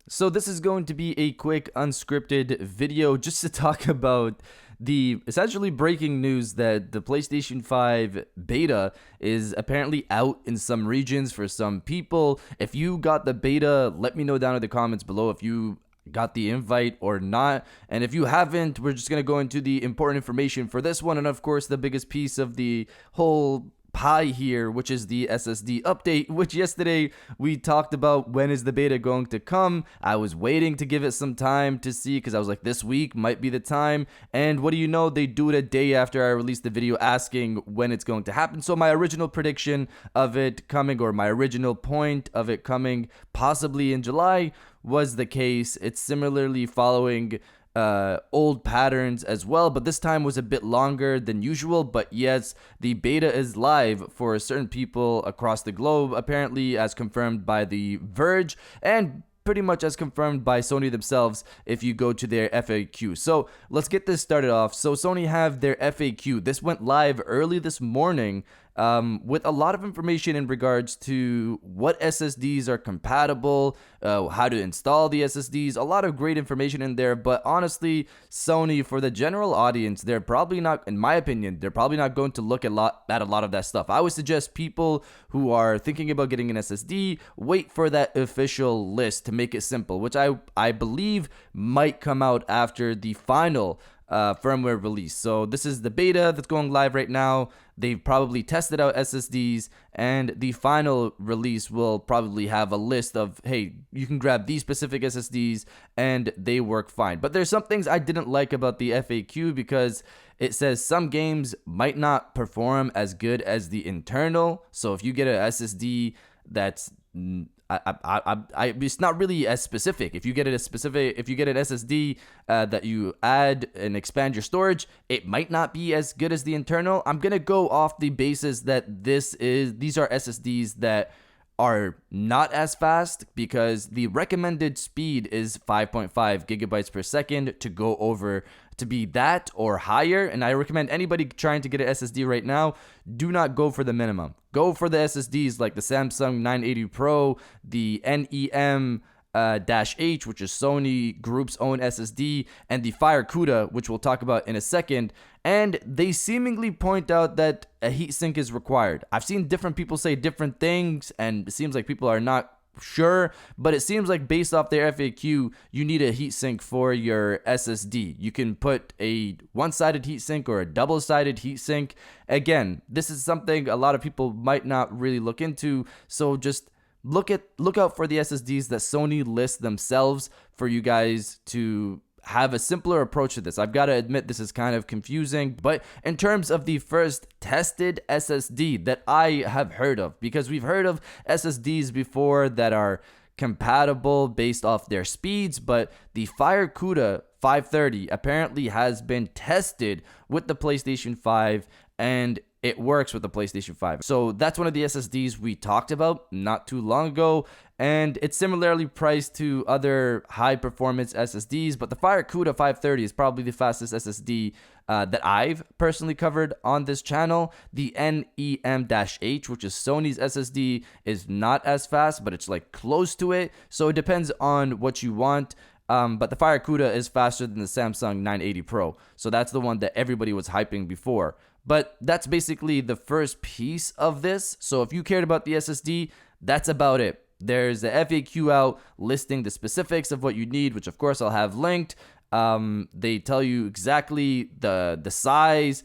So this is going to be a quick unscripted video just to talk about the essentially breaking news that the PlayStation 5 beta is apparently out in some regions for some people. If you got the beta, let me know down in the comments below if you got the invite or not. And if you haven't, we're just going to go into the important information for this one. And of course, the biggest piece of the whole pie here, which is the SSD update, which yesterday we talked about. When is the beta going to come? I was waiting to give it some time to see, because I was like, this week might be the time. And what do you know, they do it a day after I released the video asking when it's going to happen. So my original prediction of it coming, or my original point of it coming possibly in July, was the case. It's similarly following old patterns as well, but this time was a bit longer than usual. But yes, the beta is live for certain people across the globe, apparently, as confirmed by The Verge, and pretty much as confirmed by Sony themselves if you go to their FAQ. So let's get this started off. So Sony have their FAQ. This went live early this morning, with a lot of information in regards to what SSDs are compatible, how to install the SSDs, a lot of great information in there. But honestly, Sony, for the general audience, they're probably not, in my opinion, they're probably not going to look at a lot of that stuff. I would suggest people who are thinking about getting an SSD, wait for that official list to make it simple, which I believe might come out after the final firmware release. So this is the beta that's going live right now. They've probably tested out SSDs, and the final release will probably have a list of, hey, you can grab these specific SSDs and they work fine. But there's some things I didn't like about the FAQ, because it says some games might not perform as good as the internal. So if you get an SSD that's it's not really as specific. If you get an SSD that you add and expand your storage, it might not be as good as the internal. I'm gonna go off the basis that these are SSDs that are not as fast, because the recommended speed is 5.5 gigabytes per second to go over to be that or higher. And I recommend anybody trying to get an SSD right now, do not go for the minimum. Go for the SSDs like the Samsung 980 Pro, the NEM-H, which is Sony Group's own SSD, and the Firecuda, which we'll talk about in a second. And they seemingly point out that a heatsink is required. I've seen different people say different things, and it seems like people are not sure, but it seems like based off their FAQ, you need a heatsink for your SSD. You can put a one-sided heatsink or a double-sided heatsink. Again, this is something a lot of people might not really look into, so just look out for the SSDs that Sony lists themselves for you guys to have a simpler approach to this. I've got to admit, this is kind of confusing, but in terms of the first tested SSD that I have heard of, because we've heard of SSDs before that are compatible based off their speeds, but the Firecuda 530 apparently has been tested with the PlayStation 5, and it works with the PlayStation 5. So that's one of the SSDs we talked about not too long ago, and it's similarly priced to other high-performance SSDs, but the Firecuda 530 is probably the fastest SSD that I've personally covered on this channel. The NEM-H, which is Sony's SSD, is not as fast, but it's like close to it, so it depends on what you want. But the Firecuda is faster than the Samsung 980 Pro, so that's the one that everybody was hyping before. But that's basically the first piece of this. So if you cared about the SSD, that's about it. There's the FAQ out listing the specifics of what you need, which of course I'll have linked. They tell you exactly the size,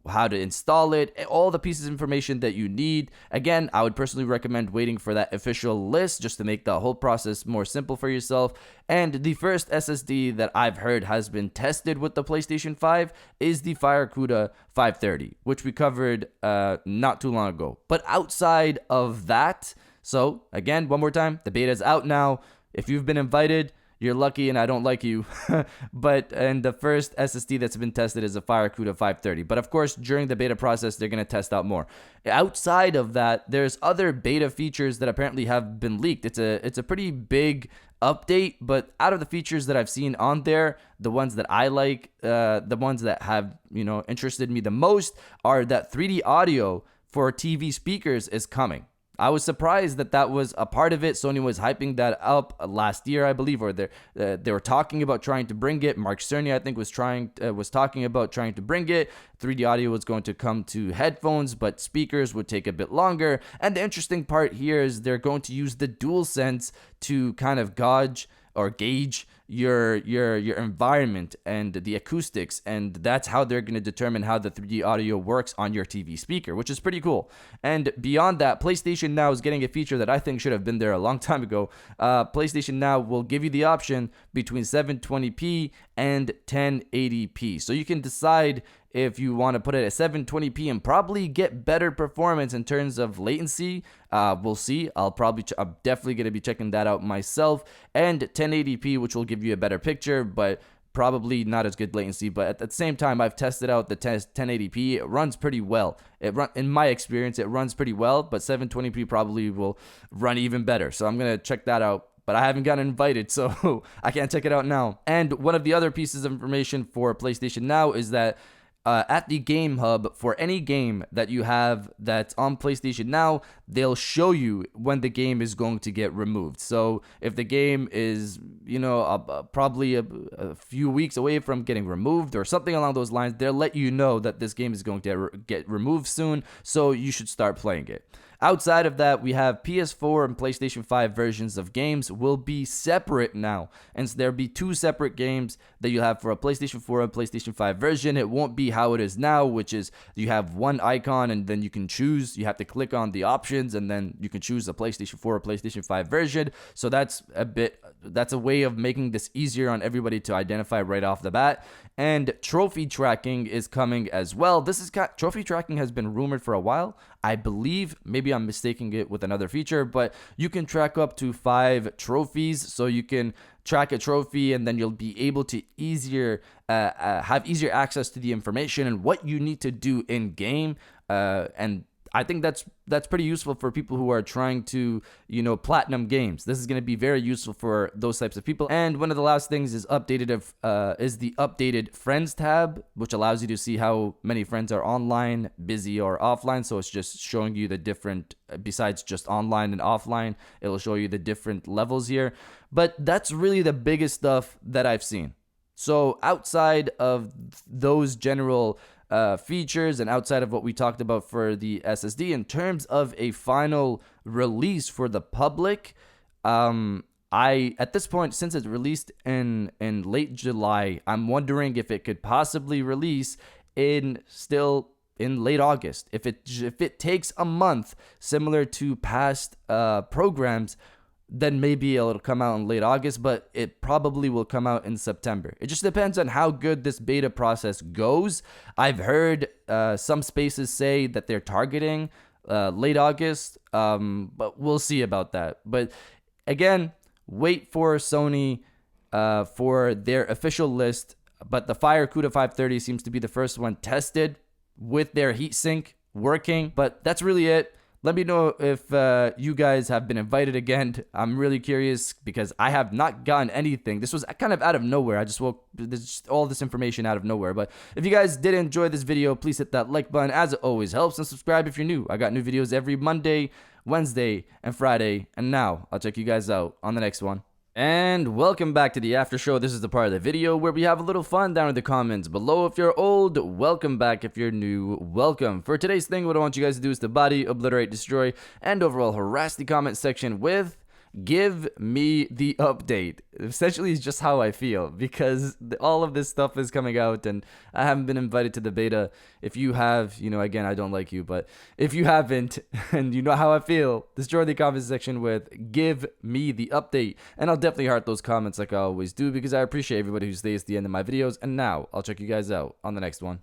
how to install it, all the pieces of information that you need. Again, I would personally recommend waiting for that official list just to make the whole process more simple for yourself. And the first SSD that I've heard has been tested with the PlayStation 5 is the Firecuda 530, which we covered not too long ago. But outside of that, so again, one more time, the beta is out now. If you've been invited, you're lucky and I don't like you. And the first SSD that's been tested is a Firecuda 530. But of course, during the beta process, they're going to test out more. Outside of that, there's other beta features that apparently have been leaked. It's a pretty big update, but out of the features that I've seen on there, the ones that I like, the ones that have, interested me the most are that 3D audio for TV speakers is coming. I was surprised that that was a part of it. Sony was hyping that up last year, I believe, or they were talking about trying to bring it. Mark Cerny, I think, was talking about trying to bring it. 3D audio was going to come to headphones, but speakers would take a bit longer. And the interesting part here is they're going to use the DualSense to kind of gauge your environment and the acoustics, and that's how they're going to determine how the 3D audio works on your TV speaker, which is pretty cool. And beyond that, PlayStation Now is getting a feature that I think should have been there a long time ago. PlayStation Now will give you the option between 720p and 1080p, so you can decide if you want to put it at 720p and probably get better performance in terms of latency. We'll see. I'm definitely going to be checking that out myself. And 1080p, which will give you a better picture, but probably not as good latency. But at the same time, I've tested out the 1080p. It runs pretty well. In my experience, it runs pretty well, but 720p probably will run even better. So I'm going to check that out. But I haven't gotten invited, so I can't check it out now. And one of the other pieces of information for PlayStation Now is that at the Game Hub, for any game that you have that's on PlayStation Now, they'll show you when the game is going to get removed. So if the game is, probably a few weeks away from getting removed or something along those lines, they'll let you know that this game is going to get removed soon, so you should start playing it. Outside of that, we have PS4 and PlayStation 5 versions of games will be separate now. And so there'll be two separate games that you'll have for a PlayStation 4 and PlayStation 5 version. It won't be how it is now, which is you have one icon and then you can choose. You have to click on the options and then you can choose a PlayStation 4 or PlayStation 5 version. So that's a way of making this easier on everybody to identify right off the bat. And trophy tracking is coming as well. Trophy tracking has been rumored for a while. I believe, maybe I'm mistaking it with another feature, but you can track up to 5 trophies. So you can track a trophy and then you'll be able to have easier access to the information and what you need to do in game. And I think that's pretty useful for people who are trying to, platinum games. This is going to be very useful for those types of people. And one of the last things is the updated Friends tab, which allows you to see how many friends are online, busy, or offline. So it's just showing you the different, besides just online and offline, it'll show you the different levels here. But that's really the biggest stuff that I've seen. So outside of those general features and outside of what we talked about for the SSD, in terms of a final release for the public, at this point, since it's released in late July, I'm wondering if it could possibly release in late August. If it takes a month, similar to past programs, then maybe it'll come out in late August, but it probably will come out in September. It just depends on how good this beta process goes. I've heard some spaces say that they're targeting late August, but we'll see about that. But again, wait for Sony for their official list. But the Firecuda 530 seems to be the first one tested with their heatsink working. But that's really it. Let me know if you guys have been invited again. I'm really curious because I have not gotten anything. This was kind of out of nowhere. There's just all this information out of nowhere. But if you guys did enjoy this video, please hit that like button as it always helps, and subscribe if you're new. I got new videos every Monday, Wednesday, and Friday. And now I'll check you guys out on the next one. And welcome back to the after show. This is the part of the video where we have a little fun down in the comments below. If you're old, welcome back. If you're new, welcome. For today's thing, what I want you guys to do is to body, obliterate, destroy, and overall harass the comment section with "Give me the update." Essentially, it's just how I feel because all of this stuff is coming out and I haven't been invited to the beta. If you have, again, I don't like you, but if you haven't and you know how I feel, destroy the comment section with "Give me the update." And I'll definitely heart those comments like I always do because I appreciate everybody who stays at the end of my videos. And now I'll check you guys out on the next one.